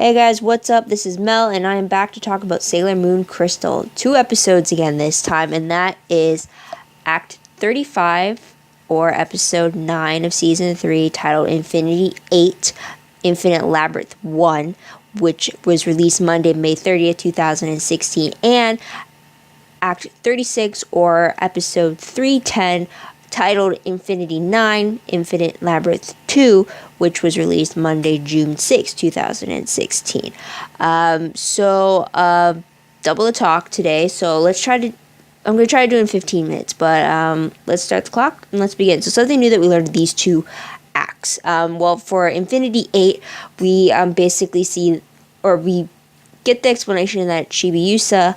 Hey guys, what's up? This is Mel, and I am back to talk about Sailor Moon Crystal. 2 episodes again this time, and that is Act 35, or Episode 9 of Season 3, titled Infinity 8, Infinite Labyrinth 1, which was released Monday, May 30th, 2016, and Act 36, or Episode 310, titled Infinity 9, Infinite Labyrinth 2, which was released Monday, June 6, 2016. Double the talk today, so I'm going to try to do it in 15 minutes, but let's start the clock and let's begin. So something new that we learned in these 2 acts. For Infinity 8, we basically see, or we get the explanation that Chibiusa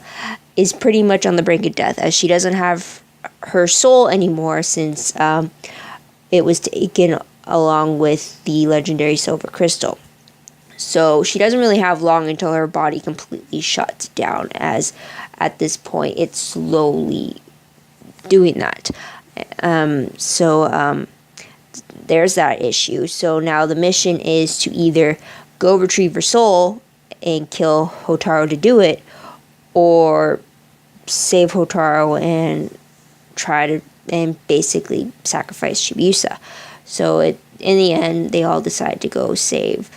is pretty much on the brink of death, as she doesn't have her soul anymore since it was taken along with the legendary silver crystal. So she doesn't really have long until her body completely shuts down, as at this point it's slowly doing that. There's that issue. So now the mission is to either go retrieve her soul and kill Hotaru to do it, or save Hotaru and basically sacrifice Chibiusa. So in the end, they all decide to go save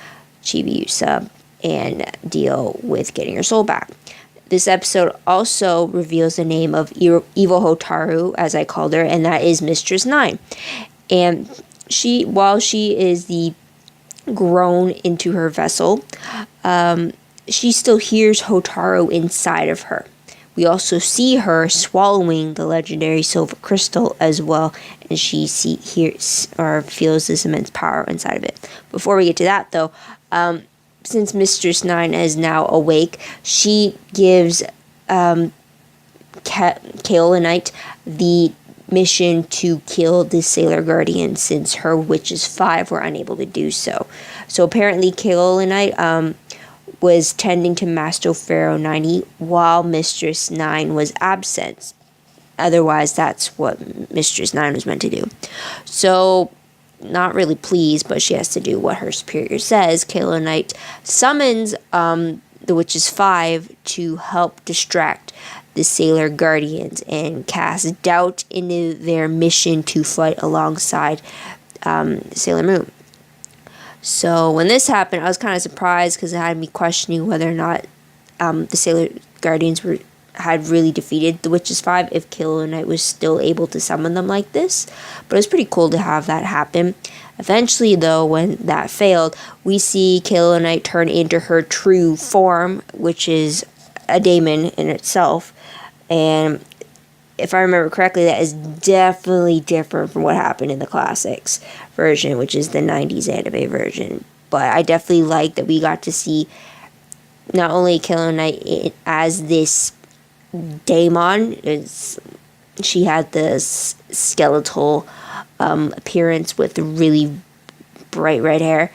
Chibiusa and deal with getting her soul back. This episode also reveals the name of Evil Hotaru, as I called her, and that is Mistress 9. And while she is grown into her vessel, she still hears Hotaru inside of her. We also see her swallowing the legendary silver crystal as well, and she hears or feels this immense power inside of it. Before we get to that, though, since Mistress 9 is now awake, she gives Kaolinite the mission to kill the Sailor Guardian, since her witches 5 were unable to do so. So apparently Kaolinite was tending to Master Pharaoh 90 while Mistress 9 was absent. Otherwise, that's what Mistress 9 was meant to do. So, not really pleased, but she has to do what her superior says. Kaolinite summons the Witches 5 to help distract the Sailor Guardians and cast doubt into their mission to fight alongside Sailor Moon. So when this happened, I was kind of surprised, because it had me questioning whether or not the Sailor Guardians had really defeated the Witches 5, if Kaolinite was still able to summon them like this. But it was pretty cool to have that happen. Eventually, though, when that failed, we see Kaolinite turn into her true form, which is a daemon in itself. And if I remember correctly, that is definitely different from what happened in the classics version, which is the 90s anime version. But I definitely like that we got to see not only Kaolinite as this daemon, she had this skeletal appearance with really bright red hair.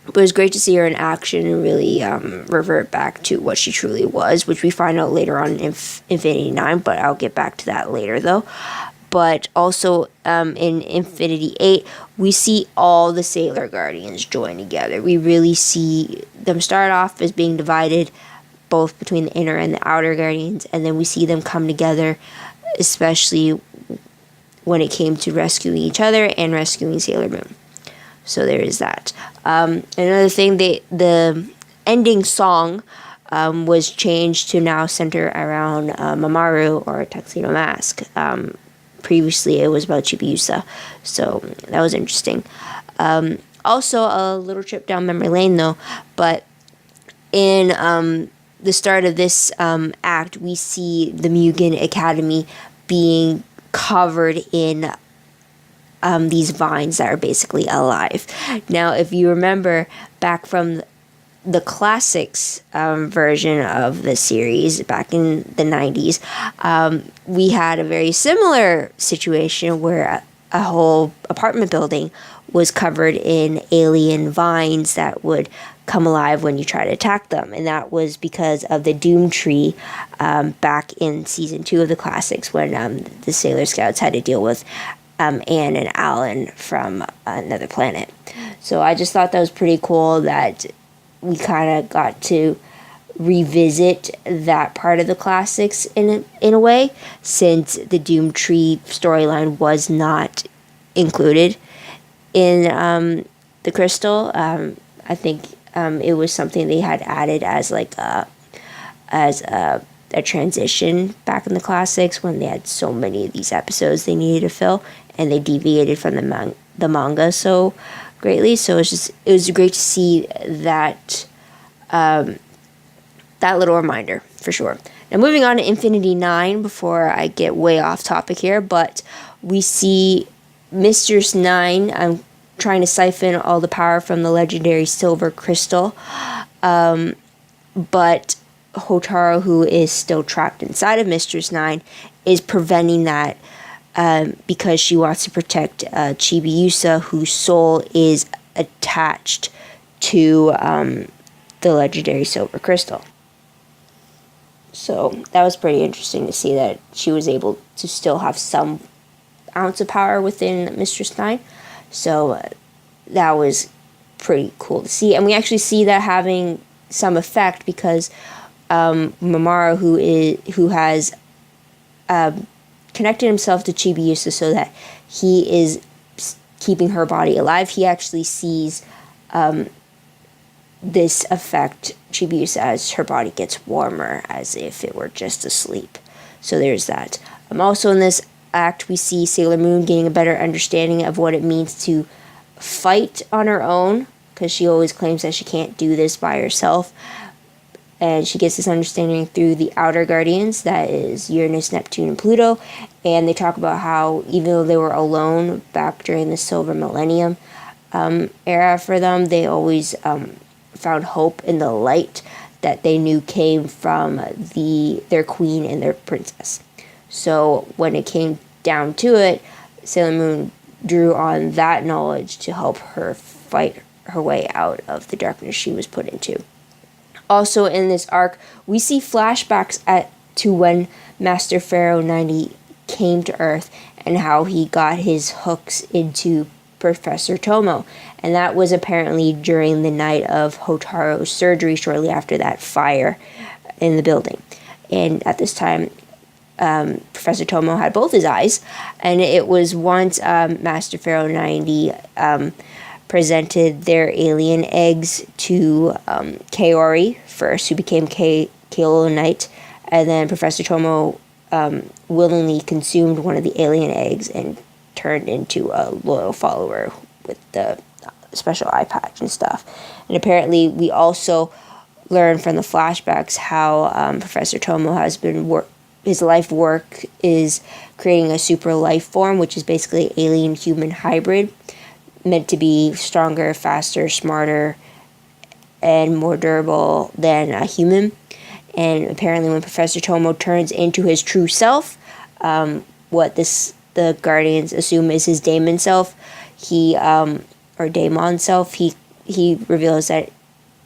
But it was great to see her in action and really revert back to what she truly was, which we find out later on in Infinity 9, but I'll get back to that later, though. But also in Infinity 8, we see all the Sailor Guardians join together. We really see them start off as being divided, both between the inner and the outer Guardians, and then we see them come together, especially when it came to rescuing each other and rescuing Sailor Moon. So there is that. Another thing, the ending song was changed to now center around Mamaru, or Tuxedo Mask. Previously, it was about Chibiusa, so that was interesting. Also, a little trip down memory lane, though, but in the start of this act, we see the Mugen Academy being covered in these vines that are basically alive. Now, if you remember back from the classics version of the series back in the 90s, we had a very similar situation where a whole apartment building was covered in alien vines that would come alive when you try to attack them. And that was because of the Doom Tree back in Season 2 of the classics, when the Sailor Scouts had to deal with Anne and Alan from another planet. So I just thought that was pretty cool that we kind of got to revisit that part of the classics in a way, since the Doom Tree storyline was not included in the Crystal. I think it was something they had added as like a transition back in the classics when they had so many of these episodes they needed to fill, and they deviated from the manga so greatly. So it was great to see that that little reminder for sure. Now moving on to Infinity 9 before I get way off topic here, but we see Mistress 9 trying to siphon all the power from the legendary silver crystal, but Hotaru, who is still trapped inside of Mistress 9, is preventing that because she wants to protect Chibiusa, whose soul is attached to the legendary silver crystal. So that was pretty interesting to see that she was able to still have some ounce of power within Mistress 9. So that was pretty cool to see. And we actually see that having some effect because Mamoru, who has connected himself to Chibiusa so that he is keeping her body alive, he actually sees this affect Chibiusa as her body gets warmer, as if it were just asleep. So there's that. Also in this act, we see Sailor Moon gaining a better understanding of what it means to fight on her own, because she always claims that she can't do this by herself. And she gets this understanding through the Outer Guardians, that is Uranus, Neptune, and Pluto. And they talk about how even though they were alone back during the Silver Millennium era for them, they always found hope in the light that they knew came from their queen and their princess. So when it came down to it, Sailor Moon drew on that knowledge to help her fight her way out of the darkness she was put into. Also in this arc, we see flashbacks to when Master Pharaoh 90 came to Earth and how he got his hooks into Professor Tomo. And that was apparently during the night of Hotaro's surgery, shortly after that fire in the building. And at this time, Professor Tomo had both his eyes, and it was once Master Pharaoh 90 presented their alien eggs to Kaori first, who became Kalo Knight, and then Professor Tomo willingly consumed one of the alien eggs and turned into a loyal follower with the special eye patch and stuff. And apparently we also learn from the flashbacks how Professor Tomo has been his life work is creating a super life form, which is basically alien human hybrid, meant to be stronger, faster, smarter, and more durable than a human. And apparently when Professor Tomo turns into his true self, what the Guardians assume is his daemon self, or daemon self, he reveals that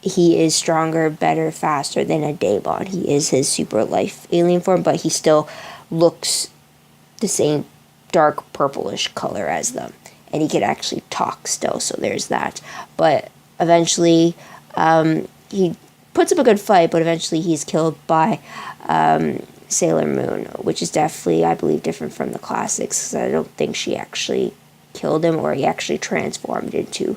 he is stronger, better, faster than a daemon. He is his super life alien form, but he still looks the same dark purplish color as them. And he can actually talk still, so there's that. But eventually, he puts up a good fight, but eventually he's killed by Sailor Moon, which is definitely, I believe, different from the classics, because I don't think she actually killed him or he actually transformed into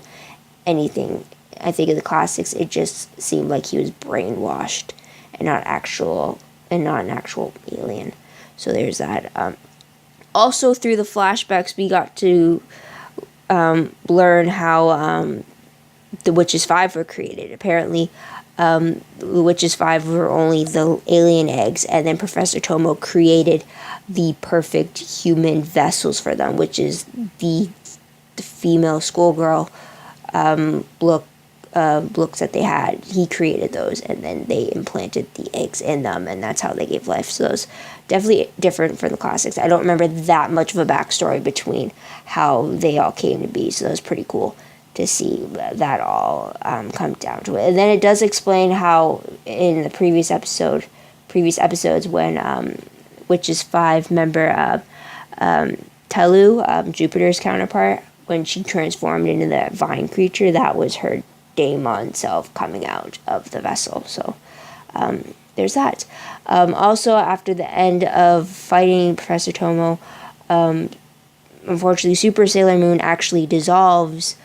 anything. I think in the classics, it just seemed like he was brainwashed and not an actual alien. So there's that. Also, through the flashbacks, we got to learn how the Witches 5 were created. Apparently, the Witches 5 were only the alien eggs, and then Professor Tomo created the perfect human vessels for them, which is the female schoolgirl looks that they had. He created those, and then they implanted the eggs in them, and that's how they gave life. So those definitely different from the classics. I don't remember that much of a backstory between how they all came to be, so that was pretty cool to see that all come down to it. And then it does explain how in the previous episodes when Witches 5 member Telu, Jupiter's counterpart, when she transformed into that vine creature, that was her daemon itself coming out of the vessel. So there's that. Also, after the end of fighting Professor Tomo, unfortunately, Super Sailor Moon actually dissolves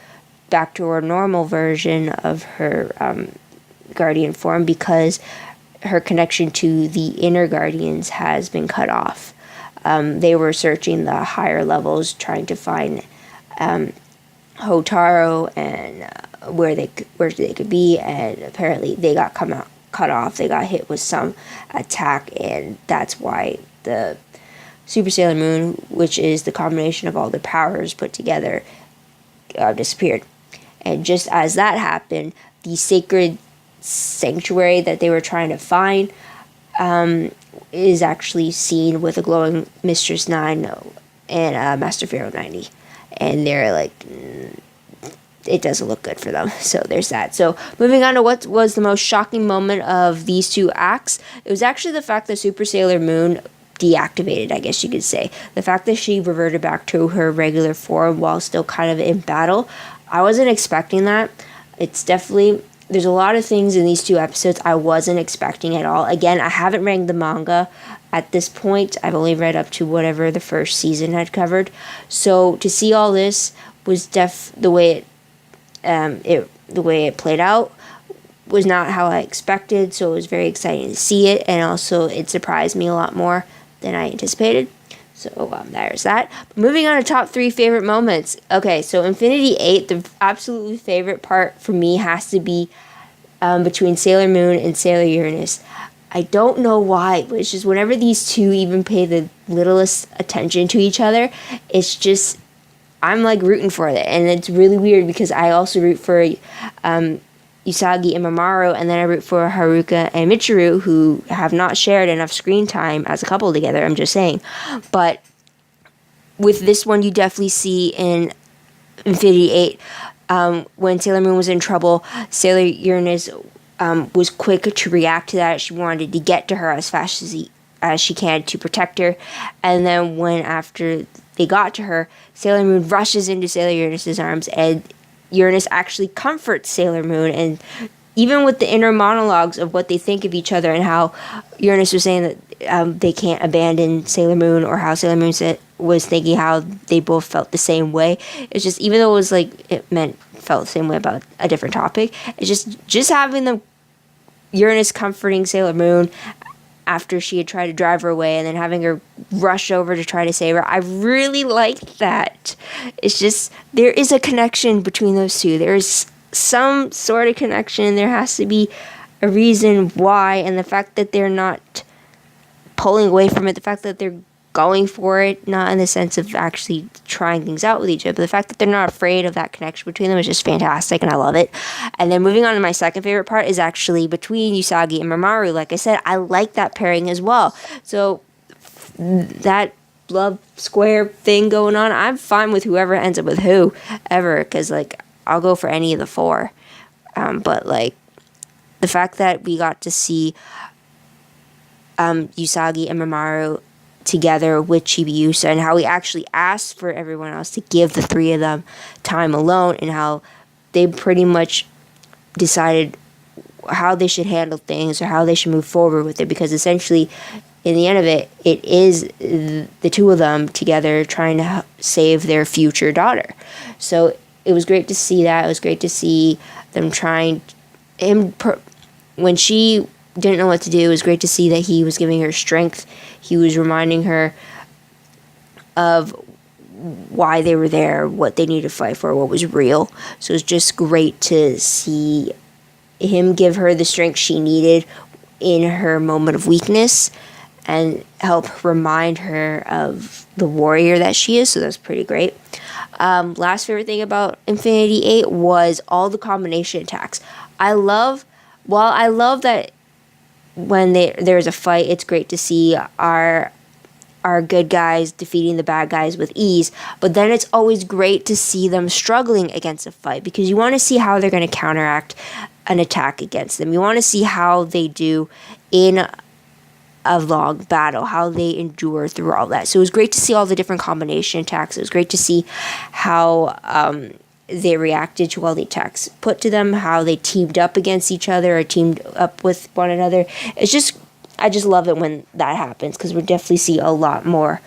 back to her normal version of her guardian form because her connection to the inner guardians has been cut off. They were searching the higher levels, trying to find Hotaro and where they could be, and apparently they got cut off. They got hit with some attack, and that's why the Super Sailor Moon, which is the combination of all the powers put together, disappeared. And just as that happened, the sacred sanctuary that they were trying to find is actually seen with a glowing Mistress 9 and Master Pharaoh 90. And they're like, it doesn't look good for them. So there's that. So moving on to what was the most shocking moment of these two acts, it was actually the fact that Super Sailor Moon deactivated, I guess you could say. The fact that she reverted back to her regular form while still kind of in battle. I wasn't expecting that. It's definitely, there's a lot of things in these two episodes I wasn't expecting at all. Again, I haven't read the manga at this point. I've only read up to whatever the first season had covered. So to see all this was the way it played out was not how I expected. So it was very exciting to see it, and also it surprised me a lot more than I anticipated. So there's that. Moving on to top 3 favorite moments. Okay, so Infinity 8, the absolutely favorite part for me has to be between Sailor Moon and Sailor Uranus. I don't know why, but it's just whenever these two even pay the littlest attention to each other, it's just, I'm like rooting for it. And it's really weird because I also root for Usagi and Mamoru, and then I root for Haruka and Michiru, who have not shared enough screen time as a couple together, I'm just saying. But with this one, you definitely see in Infinity 8, when Sailor Moon was in trouble, Sailor Uranus was quick to react to that. She wanted to get to her as fast as she can to protect her. And then when after they got to her, Sailor Moon rushes into Sailor Uranus's arms, and Uranus actually comforts Sailor Moon. And even with the inner monologues of what they think of each other and how Uranus was saying that they can't abandon Sailor Moon, or how Sailor Moon was thinking how they both felt the same way. It's just, even though it was like, felt the same way about a different topic, it's just having the Uranus comforting Sailor Moon after she had tried to drive her away, and then having her rush over to try to save her. I really liked that. It's just, there is a connection between those two. There is some sort of connection. There has to be a reason why, and the fact that they're not pulling away from it, the fact that they're going for it, not in the sense of actually trying things out with each other, but the fact that they're not afraid of that connection between them is just fantastic, and I love it. And then moving on to my second favorite part is actually between Usagi and Mamoru. Like I said, I like that pairing as well. So that love square thing going on, I'm fine with whoever ends up with whoever, because like I'll go for any of the four. But like the fact that we got to see Usagi and Mamoru together with Chibiusa, and how he actually asked for everyone else to give the three of them time alone, and how they pretty much decided how they should handle things or how they should move forward with it, because essentially in the end of it, it is the two of them together trying to save their future daughter. So it was great to see that. It was great to see them trying when she didn't know what to do. It was great to see that he was giving her strength. He was reminding her of why they were there, what they needed to fight for, what was real. So it was just great to see him give her the strength she needed in her moment of weakness, and help remind her of the warrior that she is. So that's pretty great. Last favorite thing about Infinity 8 was all the combination attacks. I love that when there's a fight, it's great to see our good guys defeating the bad guys with ease, but then it's always great to see them struggling against a fight, because you want to see how they're going to counteract an attack against them. You want to see how they do in a long battle, how they endure through all that. So it was great to see all the different combination attacks. It was great to see how they reacted to all the attacks put to them, how they teamed up against each other or teamed up with one another. I just love it when that happens, because we definitely see a lot more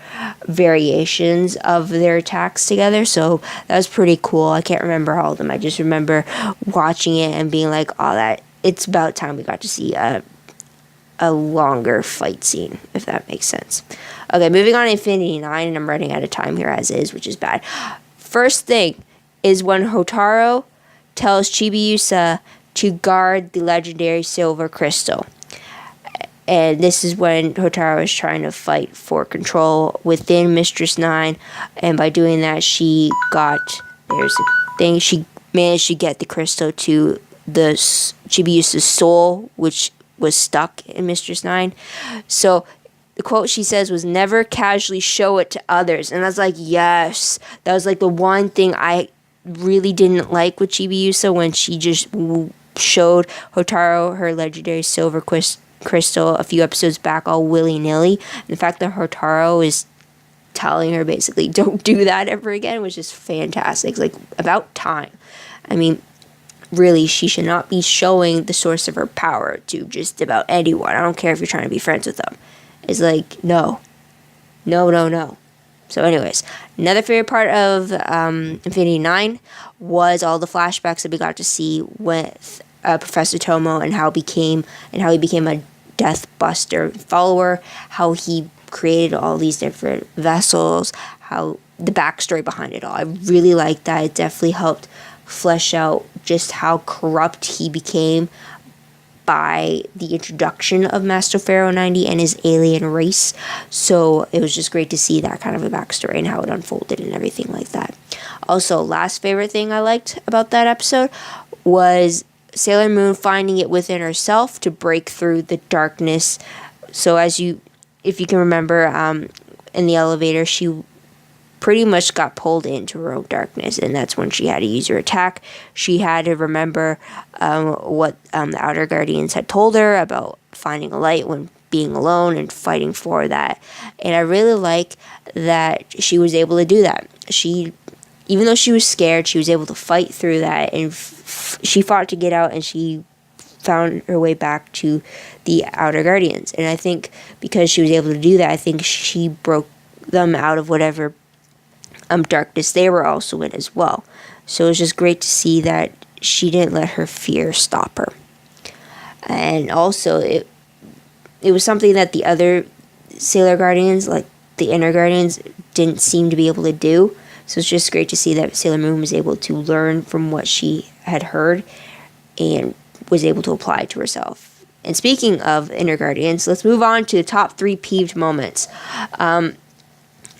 variations of their attacks together. So that was pretty cool. I can't remember all of them. I just remember watching it and being like, oh, that it's about time we got to see a longer fight scene, if that makes sense. Okay, moving on to Infinity 9, and I'm running out of time here as is, which is bad. First thing is when Hotaru tells Chibiusa to guard the legendary silver crystal. And this is when Hotaru is trying to fight for control within Mistress 9. And by doing that, she managed to get the crystal to the Chibiusa's soul, which was stuck in Mistress 9. So the quote she says was, "Never casually show it to others." And I was like, yes. That was like the one thing I really didn't like with Chibiusa, when she just showed Hotaru her legendary silver crystal a few episodes back all willy-nilly. And the fact that Hotaru is telling her basically don't do that ever again was just fantastic. It's like, about time. I mean, really, she should not be showing the source of her power to just about anyone. I don't care if you're trying to be friends with them. It's like, no. So anyways, another favorite part of Infinity 9 was all the flashbacks that we got to see with Professor Tomo, and how he became a Death Buster follower, how he created all these different vessels, how the backstory behind it all. I really liked that. It definitely helped flesh out just how corrupt he became by the introduction of Master Pharaoh 90 and his alien race. So it was just great to see that kind of a backstory and how it unfolded and everything like that. Also, last favorite thing I liked about that episode was Sailor Moon finding it within herself to break through the darkness. So if you can remember, in the elevator, she pretty much got pulled into her own darkness, and that's when she had to use her attack. She had to remember what the Outer Guardians had told her about finding a light when being alone and fighting for that. And I really like that she was able to do that. Even though she was scared, she was able to fight through that, and she fought to get out, and she found her way back to the Outer Guardians. And I think because she was able to do that, I think she broke them out of whatever darkness they were also in as well. So it was just great to see that she didn't let her fear stop her. And also, it was something that the other Sailor Guardians, like the Inner Guardians, didn't seem to be able to do. So it's just great to see that Sailor Moon was able to learn from what she had heard and was able to apply it to herself. And speaking of Inner Guardians, let's move on to the top 3 peeved moments.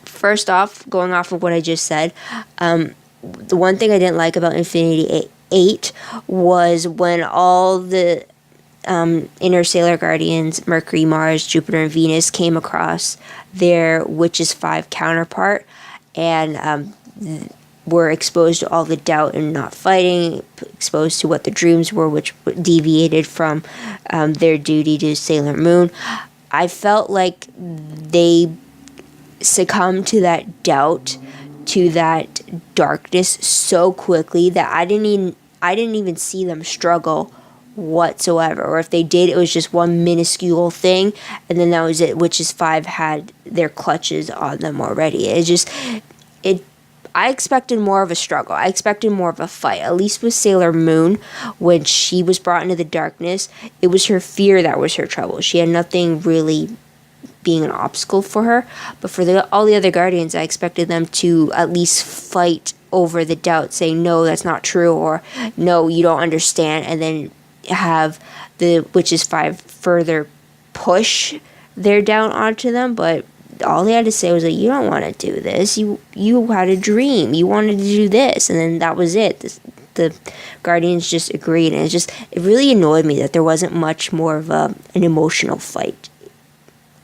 First off, going off of what I just said, the one thing I didn't like about Infinity 8 was when all the Inner Sailor Guardians, Mercury, Mars, Jupiter, and Venus, came across their Witches 5 counterpart and were exposed to all the doubt and not fighting, exposed to what the dreams were, which deviated from their duty to Sailor Moon. I felt like they succumbed to that doubt, to that darkness so quickly that I didn't even see them struggle whatsoever. Or if they did, it was just one minuscule thing, and then that was it. Witches 5 had their clutches on them already. I expected more of a struggle. I expected more of a fight. At least with Sailor Moon, when she was brought into the darkness, it was her fear that was her trouble. She had nothing really being an obstacle for her. But for all the other Guardians, I expected them to at least fight over the doubt, saying, no, that's not true, or no, you don't understand, and then have the Witches 5 further push their doubt onto them. But all they had to say was that you don't want to do this. You had a dream. You wanted to do this, and then that was it. The Guardians just agreed, and it really annoyed me that there wasn't much more of an emotional fight,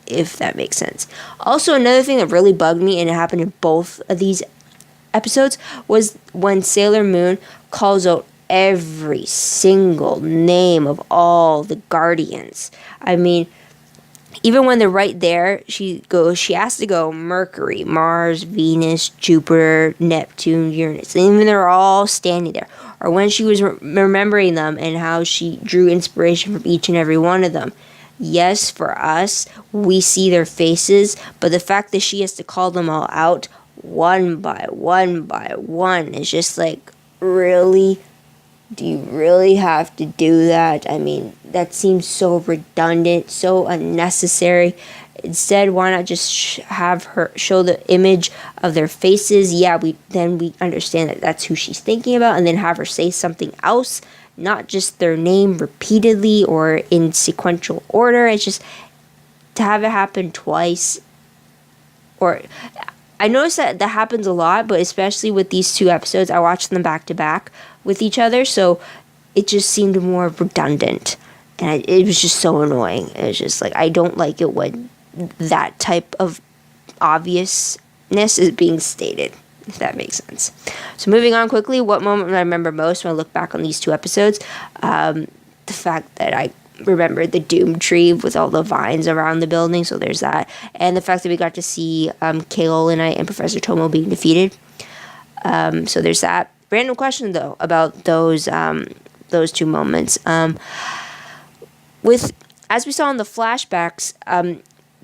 if that makes sense. Also, another thing that really bugged me, and it happened in both of these episodes, was when Sailor Moon calls out every single name of all the Guardians. I mean, even when they're right there, she has to go Mercury, Mars, Venus, Jupiter, Neptune, Uranus. And even they're all standing there. Or when she was remembering them and how she drew inspiration from each and every one of them. Yes, for us, we see their faces, but the fact that she has to call them all out one by one is just like, really? Do you really have to do that? I mean, that seems so redundant, so unnecessary. Instead, why not just have her show the image of their faces? Yeah, we understand that that's who she's thinking about, and then have her say something else, not just their name repeatedly or in sequential order. It's just to have it happen twice. Or I noticed that happens a lot, but especially with these two episodes, I watched them back to back with each other, so it just seemed more redundant, and it was just so annoying. It was just like, I don't like it when that type of obviousness is being stated, if that makes sense. So moving on quickly, what moment I remember most when I look back on these two episodes? The fact that I remember the Doom Tree with all the vines around the building, so there's that, and the fact that we got to see Kaolinite and Professor Tomo being defeated. So there's that. Random question though about those two moments. With, as we saw in the flashbacks,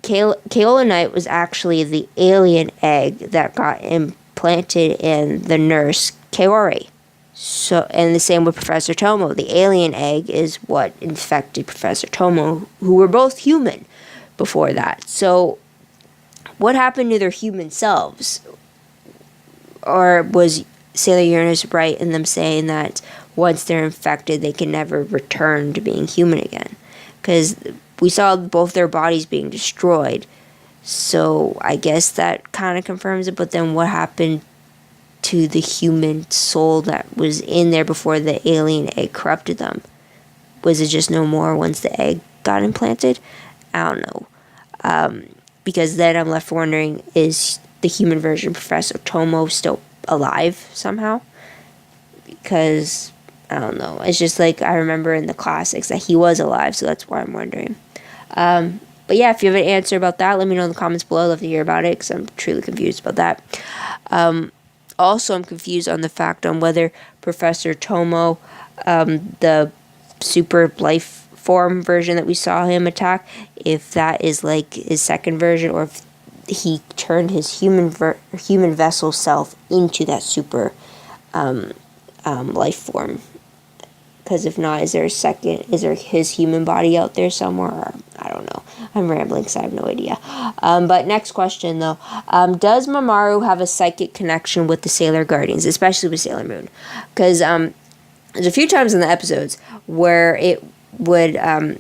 Kaolinite was actually the alien egg that got implanted in the nurse Kaori. So, and the same with Professor Tomo. The alien egg is what infected Professor Tomo, who were both human before that. So, what happened to their human selves? Or was Sailor Uranus right in them saying that once they're infected, they can never return to being human again? Because we saw both their bodies being destroyed. So I guess that kind of confirms it. But then what happened to the human soul that was in there before the alien egg corrupted them? Was it just no more once the egg got implanted? I don't know. Because then I'm left wondering, is the human version of Professor Tomo still alive somehow? Because I don't know, it's just like I remember in the classics that he was alive, so that's why I'm wondering. But yeah, if you have an answer about that, let me know in the comments below. I'd love to hear about it, because I'm truly confused about that. Also, I'm confused on the fact on whether Professor Tomo, the super life form version that we saw him attack, if that is like his second version, or if he turned his human vessel self into that super life form. Because if not, is there his human body out there somewhere? Or, I don't know. I'm rambling because I have no idea. But next question though. Does Mamoru have a psychic connection with the Sailor Guardians, especially with Sailor Moon? Because there's a few times in the episodes where the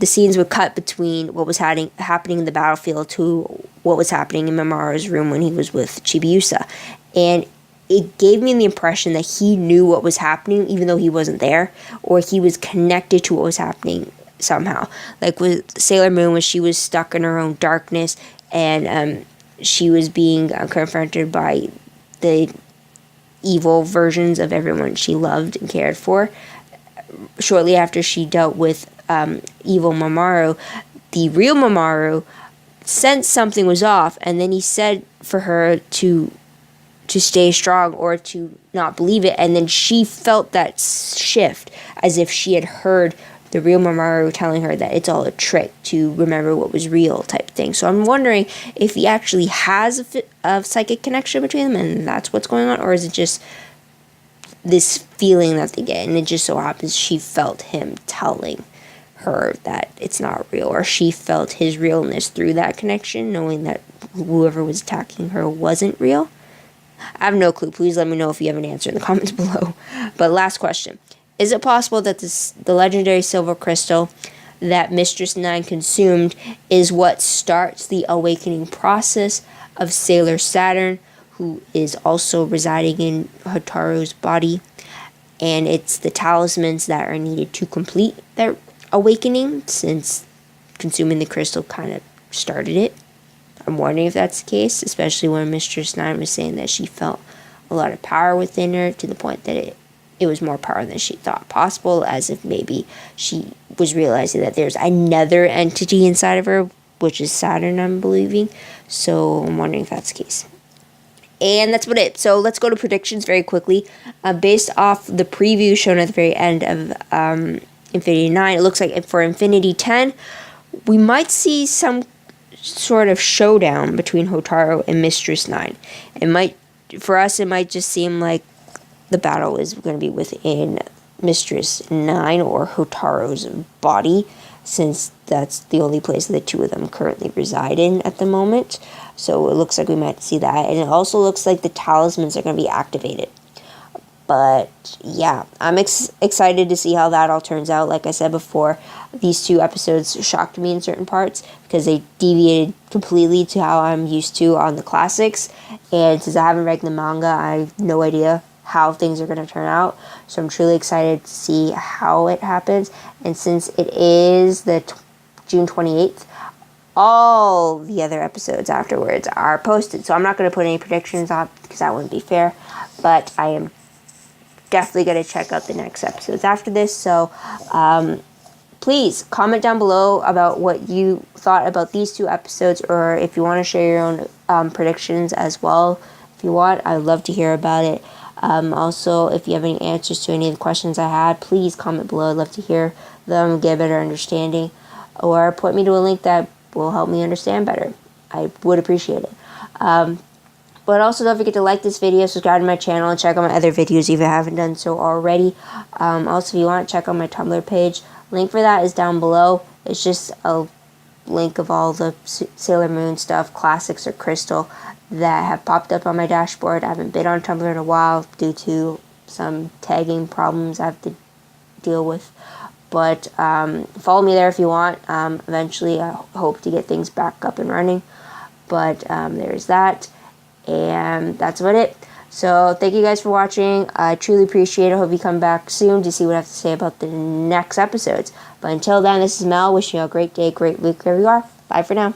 scenes would cut between what was happening in the battlefield to what was happening in Mamoru's room when he was with Chibiusa. And it gave me the impression that he knew what was happening even though he wasn't there, or he was connected to what was happening somehow. Like with Sailor Moon, when she was stuck in her own darkness and she was being confronted by the evil versions of everyone she loved and cared for. Shortly after she dealt with evil Mamoru, the real Mamoru sensed something was off, and then he said for her to stay strong or to not believe it, and then she felt that shift as if she had heard the real Mamoru telling her that it's all a trick to remember what was real type thing. So I'm wondering if he actually has a psychic connection between them and that's what's going on, or is it just this feeling that they get, and it just so happens she felt him telling her that it's not real, or she felt his realness through that connection, knowing that whoever was attacking her wasn't real. I have no clue. Please let me know if you have an answer in the comments below. But last question. Is it possible that the legendary silver crystal that Mistress 9 consumed is what starts the awakening process of Sailor Saturn, who is also residing in Hotaru's body? And it's the talismans that are needed to complete their awakening, since consuming the crystal kind of started it. I'm wondering if that's the case, especially when Mistress 9 was saying that she felt a lot of power within her, to the point that it was more power than she thought possible, as if maybe she was realizing that there's another entity inside of her, which is Saturn, I'm believing. So I'm wondering if that's the case. And that's about it. So let's go to predictions very quickly. Based off the preview shown at the very end of Infinity 9, it looks like for Infinity 10, we might see some sort of showdown between Hotaru and Mistress 9. For us, it might just seem like the battle is going to be within Mistress 9 or Hotaru's body, since that's the only place that the two of them currently reside in at the moment. So it looks like we might see that. And it also looks like the talismans are going to be activated. But yeah, I'm excited to see how that all turns out. Like I said before, these 2 episodes shocked me in certain parts because they deviated completely to how I'm used to on the classics. And since I haven't read the manga, I have no idea how things are going to turn out. So I'm truly excited to see how it happens. And since it is the June 28th, all the other episodes afterwards are posted. So I'm not going to put any predictions on because that wouldn't be fair. But I am definitely going to check out the next episodes after this. So please comment down below about what you thought about these 2 episodes, or if you want to share your own predictions as well. If you want, I'd love to hear about it. Also, if you have any answers to any of the questions I had, please comment below. I'd love to hear them, get a better understanding, or point me to a link that will help me understand better. I would appreciate it. But also don't forget to like this video, subscribe to my channel, and check out my other videos if you haven't done so already. Also, if you want, check out my Tumblr page. Link for that is down below. It's just a link of all the Sailor Moon stuff, classics or crystal, that have popped up on my dashboard. I haven't been on Tumblr in a while due to some tagging problems I have to deal with. But follow me there if you want. Eventually, I hope to get things back up and running. But there's that. And that's about it. So thank you guys for watching. I truly appreciate it. I hope you come back soon to see what I have to say about the next episodes. But until then, this is Mel. Wishing you a great day, great week, wherever you are. Bye for now.